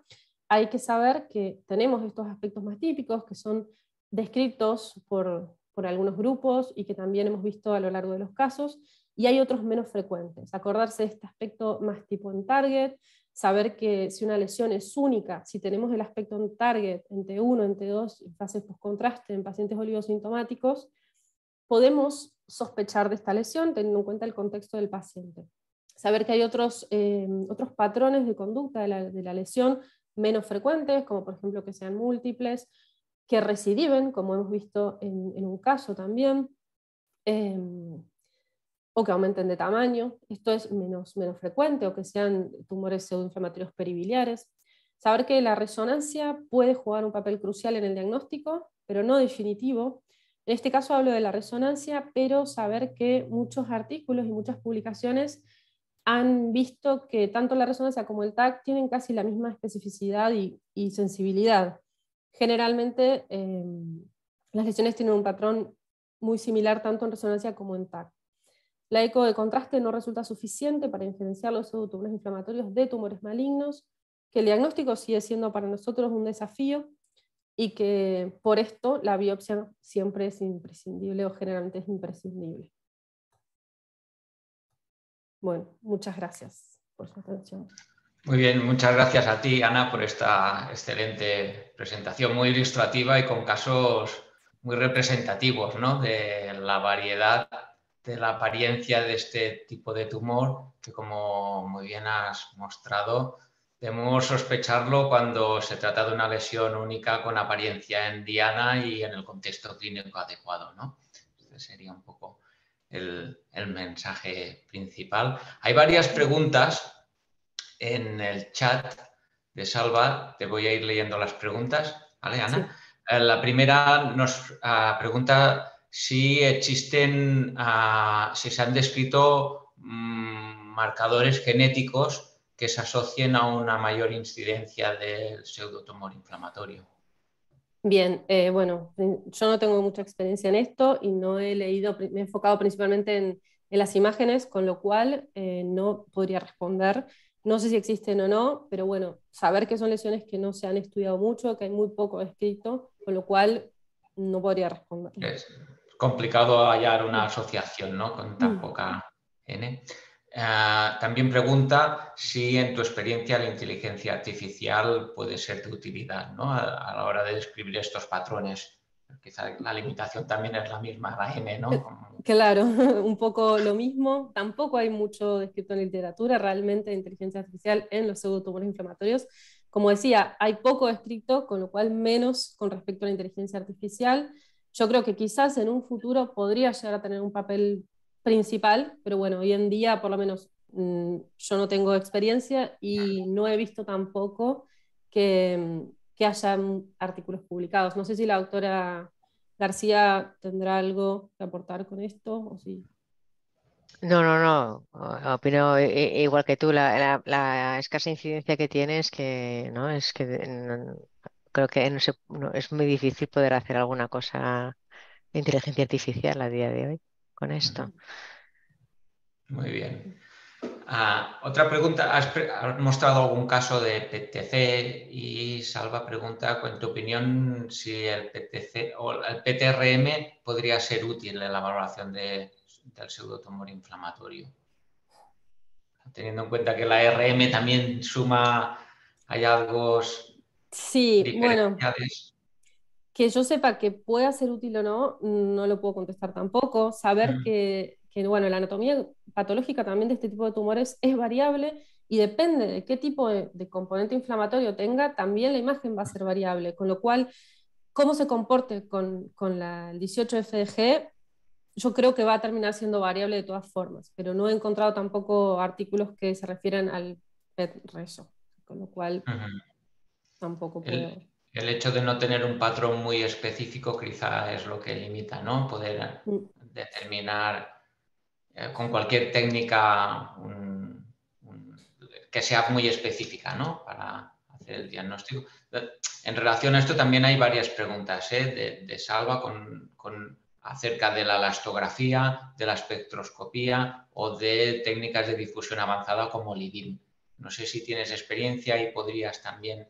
hay que saber que tenemos estos aspectos más típicos que son descritos por algunos grupos y que también hemos visto a lo largo de los casos, y hay otros menos frecuentes. Acordarse de este aspecto más tipo en target, saber que si una lesión es única, si tenemos el aspecto en target, en T1, en T2, en fases postcontraste, en pacientes oligosintomáticos, podemos sospechar de esta lesión teniendo en cuenta el contexto del paciente. Saber que hay otros patrones de conducta de la lesión menos frecuentes, como por ejemplo que sean múltiples, que recidiven, como hemos visto en un caso también, o que aumenten de tamaño. Esto es menos frecuente, o que sean tumores pseudoinflamatorios peribiliares. Saber que la resonancia puede jugar un papel crucial en el diagnóstico, pero no definitivo. En este caso hablo de la resonancia, pero saber que muchos artículos y muchas publicaciones han visto que tanto la resonancia como el TAC tienen casi la misma especificidad y sensibilidad. Generalmente las lesiones tienen un patrón muy similar tanto en resonancia como en TAC. La eco de contraste no resulta suficiente para diferenciar los pseudotumores inflamatorios de tumores malignos, que el diagnóstico sigue siendo para nosotros un desafío y que por esto la biopsia siempre es imprescindible o generalmente es imprescindible. Bueno, muchas gracias por su atención. Muy bien, muchas gracias a ti, Ana, por esta excelente presentación, muy ilustrativa y con casos muy representativos, ¿no?, de la variedad de la apariencia de este tipo de tumor, que como muy bien has mostrado, debemos sospecharlo cuando se trata de una lesión única con apariencia en diana y en el contexto clínico adecuado, ¿no? Este sería un poco el mensaje principal. Hay varias preguntas en el chat de Salva. Te voy a ir leyendo las preguntas, ¿vale, Ana? Sí. La primera nos pregunta si existen, si se han descrito marcadores genéticos que se asocien a una mayor incidencia del pseudotumor inflamatorio. Bien, bueno, yo no tengo mucha experiencia en esto y no he leído, me he enfocado principalmente en las imágenes, con lo cual no podría responder. No sé si existen o no, pero bueno, saber que son lesiones que no se han estudiado mucho, que hay muy poco escrito, con lo cual no podría responder. Es complicado hallar una asociación, ¿no?, con tan poca N. También pregunta si en tu experiencia la inteligencia artificial puede ser de utilidad, ¿no?, a la hora de describir estos patrones. Quizá la limitación también es la misma, la N, ¿no? Claro, un poco lo mismo. Tampoco hay mucho descrito en literatura realmente de inteligencia artificial en los pseudotumores inflamatorios. Como decía, hay poco escrito, con lo cual menos con respecto a la inteligencia artificial. Yo creo que quizás en un futuro podría llegar a tener un papel principal, pero bueno, hoy en día por lo menos yo no tengo experiencia y no he visto tampoco que haya artículos publicados. No sé si la doctora García tendrá algo que aportar con esto, ¿o sí? No. Opino igual que tú. La escasa incidencia que tiene es que, ¿no? Es que creo que es muy difícil poder hacer alguna cosa de inteligencia artificial a día de hoy con esto. Muy bien. Otra pregunta, ¿has mostrado algún caso de PTC? Y Salva pregunta, en tu opinión, si el PTC o el PTRM podría ser útil en la valoración del pseudotumor inflamatorio, teniendo en cuenta que la RM también suma hallazgos Sí, bueno, diferenciales. que yo sepa que pueda ser útil o no, no lo puedo contestar tampoco. Saber que bueno, la anatomía patológica también de este tipo de tumores es variable y depende de qué tipo de componente inflamatorio tenga, también la imagen va a ser variable, con lo cual, cómo se comporte con el 18-FDG, yo creo que va a terminar siendo variable de todas formas, pero no he encontrado tampoco artículos que se refieren al PET-RESO, con lo cual tampoco puedo. El hecho de no tener un patrón muy específico quizá es lo que limita, ¿no? Poder determinar con cualquier técnica que sea muy específica, ¿no?, para hacer el diagnóstico. En relación a esto también hay varias preguntas de Salva acerca de la elastografía, de la espectroscopía o de técnicas de difusión avanzada como LIDIM. No sé si tienes experiencia y podrías también...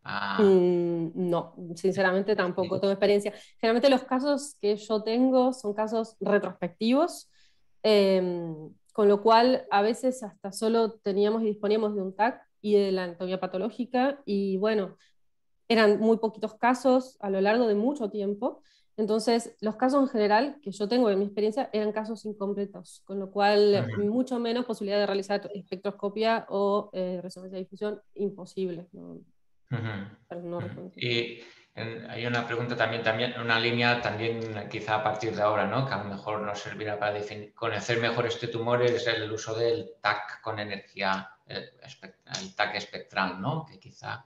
No, sinceramente tampoco tengo experiencia. Generalmente los casos que yo tengo son casos retrospectivos, con lo cual a veces hasta solo teníamos y disponíamos de un TAC y de la anatomía patológica, y bueno, eran muy poquitos casos a lo largo de mucho tiempo. Entonces, los casos en general que yo tengo en mi experiencia eran casos incompletos, con lo cual mucho menos posibilidad de realizar espectroscopia o resonancia de difusión imposible. No, no y Hay una pregunta también, una línea también quizá a partir de ahora, ¿no? Que a lo mejor nos servirá para conocer mejor este tumor, es el uso del TAC con energía, el TAC espectral, ¿no? Que quizá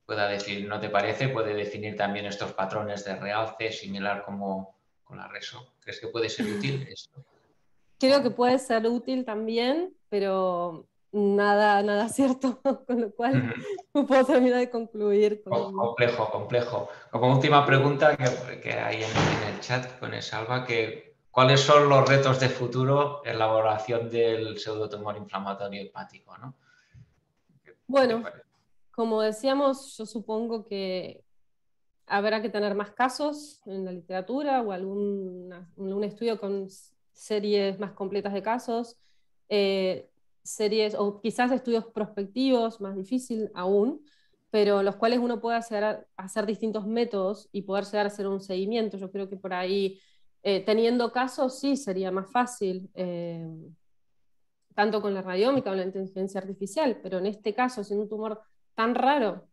pueda decir, ¿no te parece? Puede definir también estos patrones de realce, similar como con la RESO. ¿Crees que puede ser útil esto? Creo que puede ser útil también, pero nada cierto, con lo cual no puedo terminar de concluir con... Complejo, complejo. Como última pregunta que hay en el chat con Salva, ¿cuáles son los retos de futuro en la elaboración del pseudotumor inflamatorio hepático? ¿No? ¿Qué te Bueno, parece? como decíamos, yo supongo que habrá que tener más casos en la literatura o algún estudio con series más completas de casos, eh, series o quizás estudios prospectivos, más difícil aún, pero los cuales uno puede hacer distintos métodos y poder llegar a hacer un seguimiento. Yo creo que por ahí, teniendo casos, sí sería más fácil. Tanto con la radiómica o la inteligencia artificial, pero en este caso, siendo un tumor tan raro,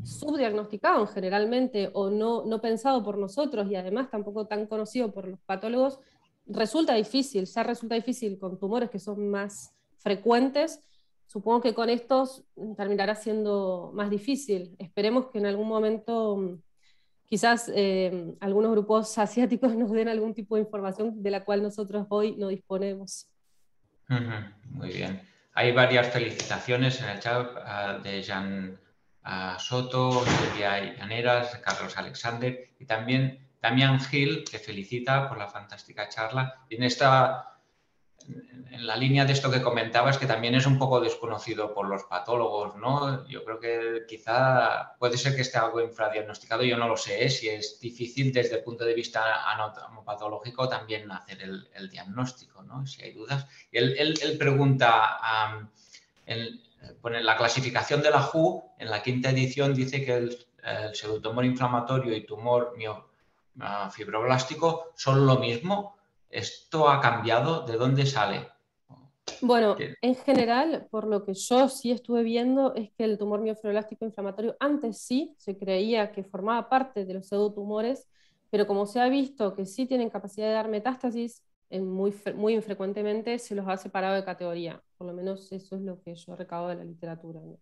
subdiagnosticado generalmente o no pensado por nosotros y además tampoco tan conocido por los patólogos, ya resulta difícil con tumores que son más frecuentes. Supongo que con estos terminará siendo más difícil. Esperemos que en algún momento quizás algunos grupos asiáticos nos den algún tipo de información de la cual nosotros hoy no disponemos. Muy bien. Hay varias felicitaciones en el chat de Jan Soto, Silvia Llaneras, Carlos Alexander y también Damián Gil, que felicita por la fantástica charla. Y en la línea de esto que comentabas, que también es un poco desconocido por los patólogos, ¿no? Yo creo que quizá puede ser que esté algo infradiagnosticado, yo no lo sé, si es difícil desde el punto de vista anatomopatológico también hacer el diagnóstico, ¿no? Si hay dudas. Y él pregunta, pone la clasificación de la WHO, en la quinta edición dice que el pseudotumor inflamatorio y tumor fibroblástico son lo mismo. ¿Esto ha cambiado? ¿De dónde sale? Bueno, en general, por lo que yo sí estuve viendo, es que el tumor miofibroblástico inflamatorio antes sí se creía que formaba parte de los pseudotumores, pero como se ha visto que sí tienen capacidad de dar metástasis, muy infrecuentemente se los ha separado de categoría. Por lo menos eso es lo que yo recabo de la literatura, ¿no?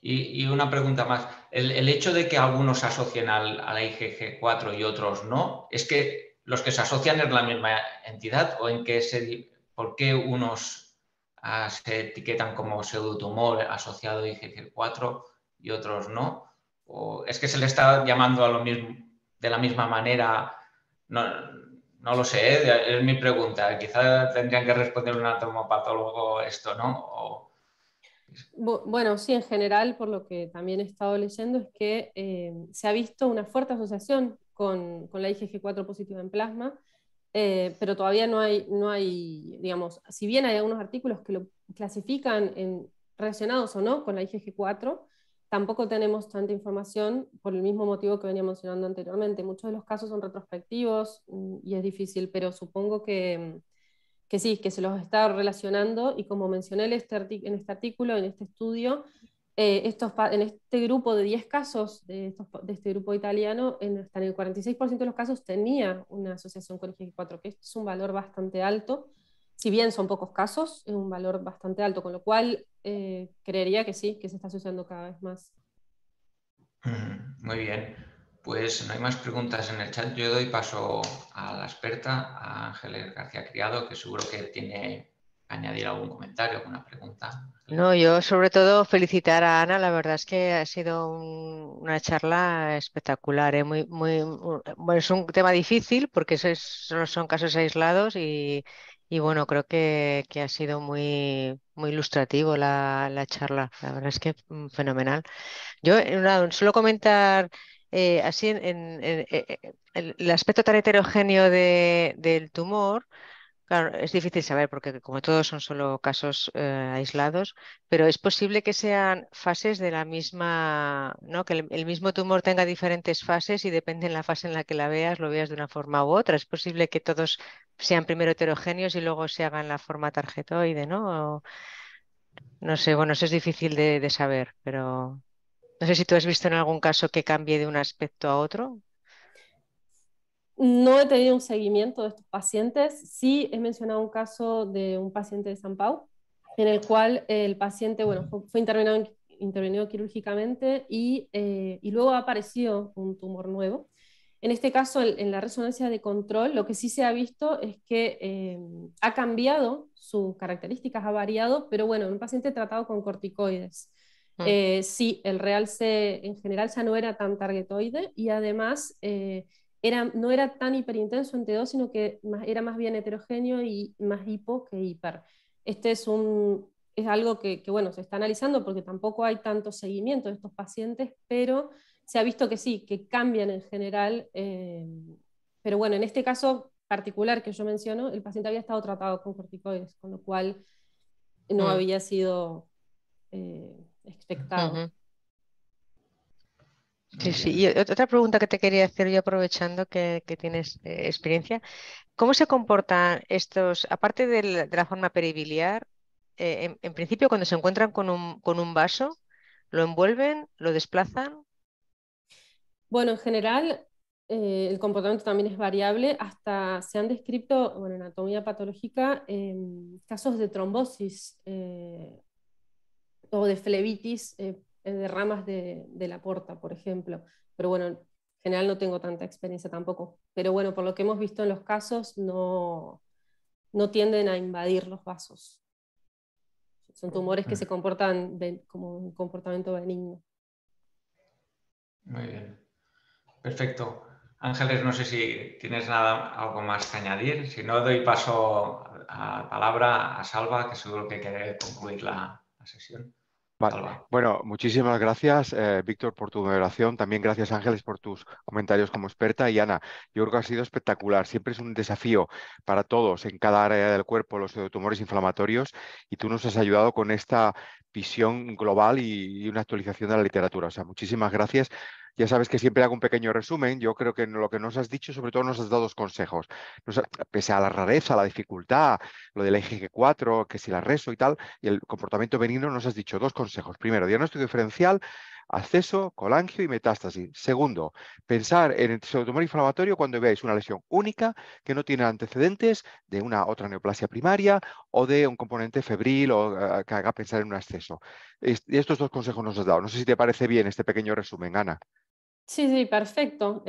Y una pregunta más. El hecho de que algunos se asocien a la IgG4 y otros no, ¿es que los que se asocian es la misma entidad o por qué unos se etiquetan como pseudotumor asociado a IgG4 y otros no? ¿O es que se le está llamando a lo mismo de la misma manera? No, no lo sé, es mi pregunta. Quizá tendrían que responder un anatomopatólogo esto, ¿no? Bueno, sí, en general, por lo que también he estado leyendo, es que se ha visto una fuerte asociación con la IgG4 positiva en plasma, pero todavía no hay, digamos, si bien hay algunos artículos que lo clasifican relacionados o no con la IgG4, tampoco tenemos tanta información por el mismo motivo que venía mencionando anteriormente. Muchos de los casos son retrospectivos y es difícil, pero supongo que sí, que se los está relacionando y como mencioné en en este artículo, en este estudio, en este grupo de 10 casos de este grupo italiano, hasta en el 46% de los casos tenía una asociación con IgG4, que es un valor bastante alto. Si bien son pocos casos, es un valor bastante alto, con lo cual creería que sí, que se está asociando cada vez más. Muy bien. Pues no hay más preguntas en el chat. Yo doy paso a la experta, a Ángeles García Criado, que seguro que tiene que añadir algún comentario, alguna pregunta. No, yo sobre todo felicitar a Ana, la verdad es que ha sido una charla espectacular, ¿eh? Bueno, es un tema difícil porque son casos aislados y bueno, creo que ha sido muy ilustrativo la charla, la verdad es que fenomenal. Yo suelo comentar así el aspecto tan heterogéneo del tumor. Claro, es difícil saber porque como todos son solo casos aislados, pero es posible que sean fases de la misma, ¿no? Que el mismo tumor tenga diferentes fases y depende en la fase en la que la veas, lo veas de una forma u otra. Es posible que todos sean primero heterogéneos y luego se hagan la forma tarjetoide, ¿no? No sé, bueno, eso es difícil de saber, pero No sé si tú has visto en algún caso que cambie de un aspecto a otro. No he tenido un seguimiento de estos pacientes. Sí he mencionado un caso de un paciente de San Pau, en el cual el paciente, bueno, fue intervenido quirúrgicamente y luego ha aparecido un tumor nuevo. En este caso, en la resonancia de control, lo que sí se ha visto es que ha cambiado, sus características ha variado, pero bueno, en un paciente tratado con corticoides. Mm, Sí, el real C en general ya no era tan targetoide y además no era tan hiperintenso en T2, sino que era más bien heterogéneo y más hipo que hiper. Este es algo que, bueno, se está analizando porque tampoco hay tanto seguimiento de estos pacientes, pero se ha visto que sí, que cambian en general. Pero bueno, en este caso particular que yo menciono, el paciente había estado tratado con corticoides, con lo cual no mm, había sido expectado. ujú. Sí, Muy sí. bien. Y otra pregunta que te quería hacer yo aprovechando que tienes experiencia, ¿cómo se comportan estos, aparte de la forma peribiliar, en principio cuando se encuentran con un vaso, lo envuelven, lo desplazan? Bueno, en general, el comportamiento también es variable. Hasta se han descrito, bueno, en anatomía patológica, casos de trombosis o de flebitis de ramas de la porta, por ejemplo. Pero bueno, en general no tengo tanta experiencia tampoco. Pero bueno, por lo que hemos visto en los casos, no tienden a invadir los vasos. Son tumores que Mm, se comportan como un comportamiento benigno. muy bien. Perfecto. Ángeles, no sé si tienes nada, algo más que añadir. Si no, doy paso a palabra a Salva, que seguro que quiere concluir la sesión. Vale. Salva. Bueno, muchísimas gracias, Víctor, por tu moderación. También gracias, Ángeles, por tus comentarios como experta. Y Ana, yo creo que ha sido espectacular. Siempre es un desafío para todos en cada área del cuerpo los tumores inflamatorios y tú nos has ayudado con esta visión global y una actualización de la literatura. O sea, muchísimas gracias. Ya sabes que siempre hago un pequeño resumen. Yo creo que en lo que nos has dicho, sobre todo nos has dado dos consejos. Pese a la rareza, la dificultad, lo del eje 4, que si la reso y tal, y el comportamiento benigno, nos has dicho dos consejos. Primero, diagnóstico diferencial, acceso, colangio y metástasis. Segundo, pensar en el pseudotumor inflamatorio cuando veáis una lesión única que no tiene antecedentes de una otra neoplasia primaria o de un componente febril o que haga pensar en un acceso. Y estos dos consejos nos has dado. No sé si te parece bien este pequeño resumen, Ana. Sí, sí, perfecto.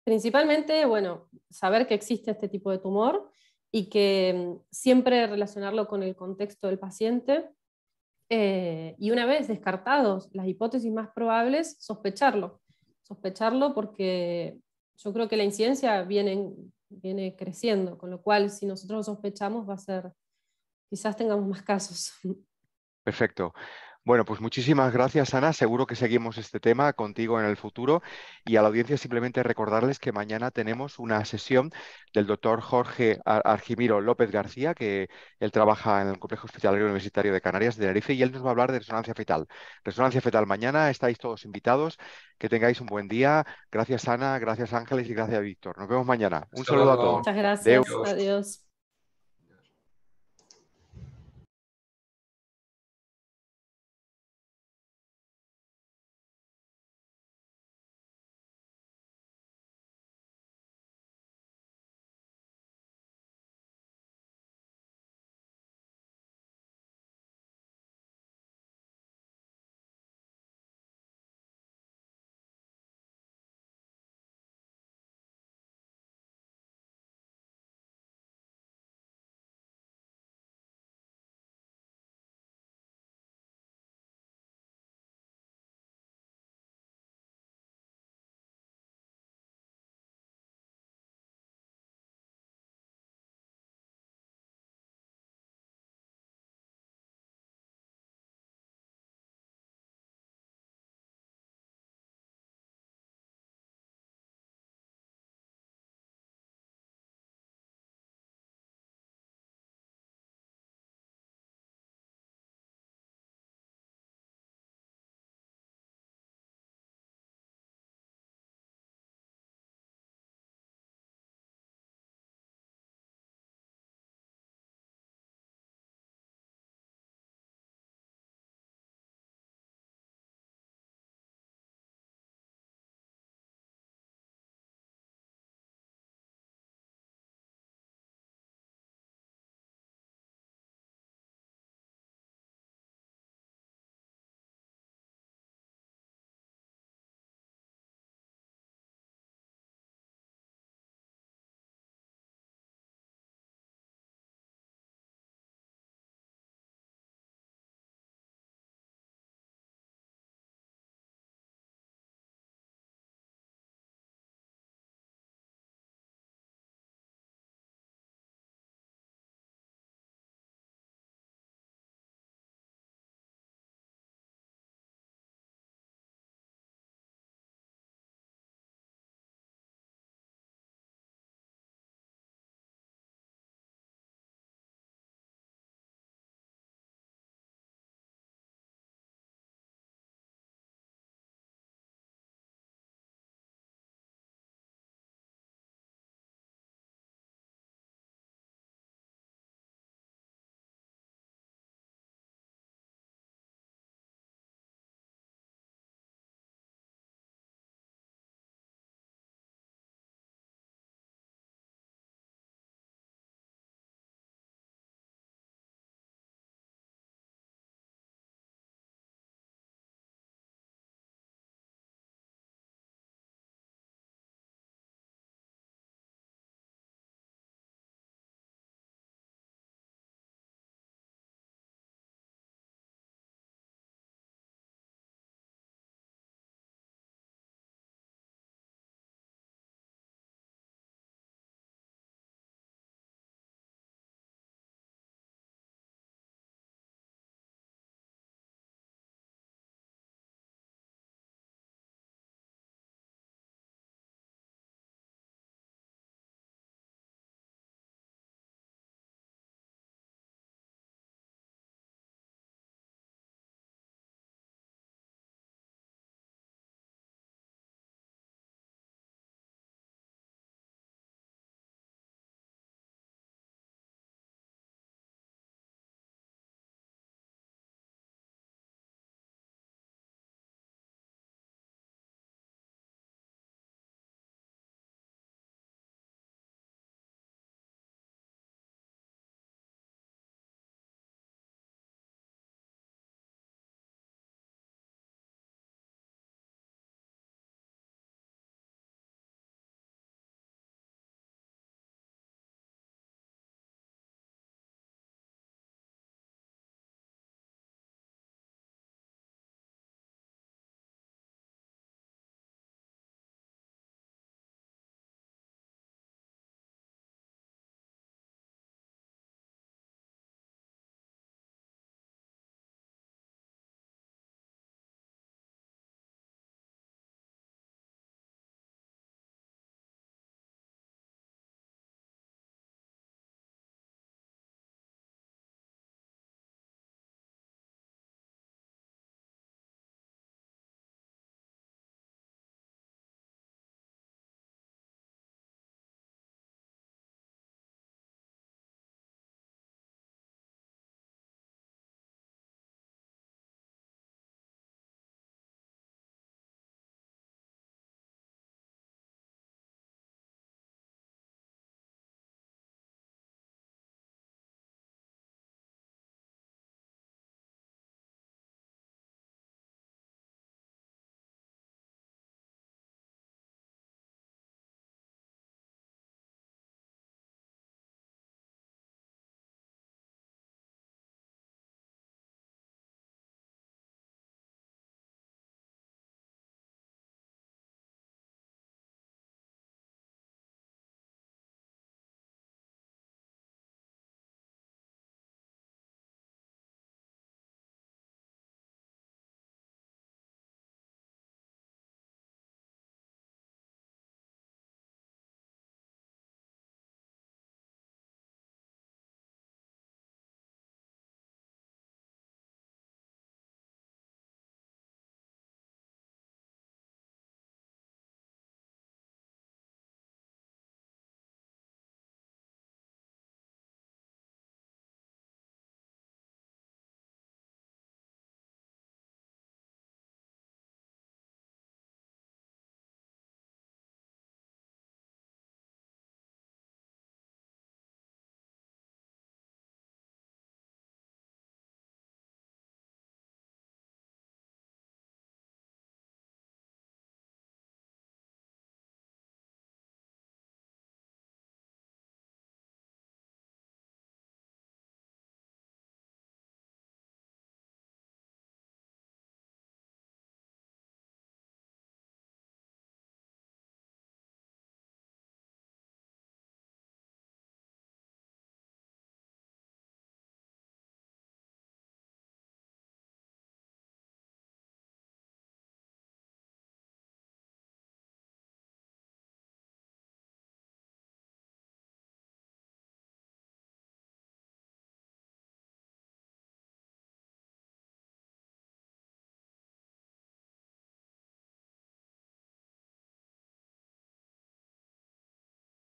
Principalmente, bueno, saber que existe este tipo de tumor y que siempre relacionarlo con el contexto del paciente y una vez descartados las hipótesis más probables, sospecharlo. Sospecharlo porque yo creo que la incidencia viene creciendo, con lo cual si nosotros lo sospechamos va a ser, quizás tengamos más casos. Perfecto. Bueno, pues muchísimas gracias, Ana. Seguro que seguimos este tema contigo en el futuro. Y a la audiencia simplemente recordarles que mañana tenemos una sesión del doctor Jorge Argimiro López García, que él trabaja en el Complejo Hospitalario Universitario de Canarias de Tenerife, y él nos va a hablar de resonancia fetal. Resonancia fetal mañana, estáis todos invitados. Que tengáis un buen día. Gracias, Ana, gracias, Ángeles, y gracias, Víctor. Nos vemos mañana. Un Hasta saludo a todos. luego. Muchas Adeu. gracias, adiós.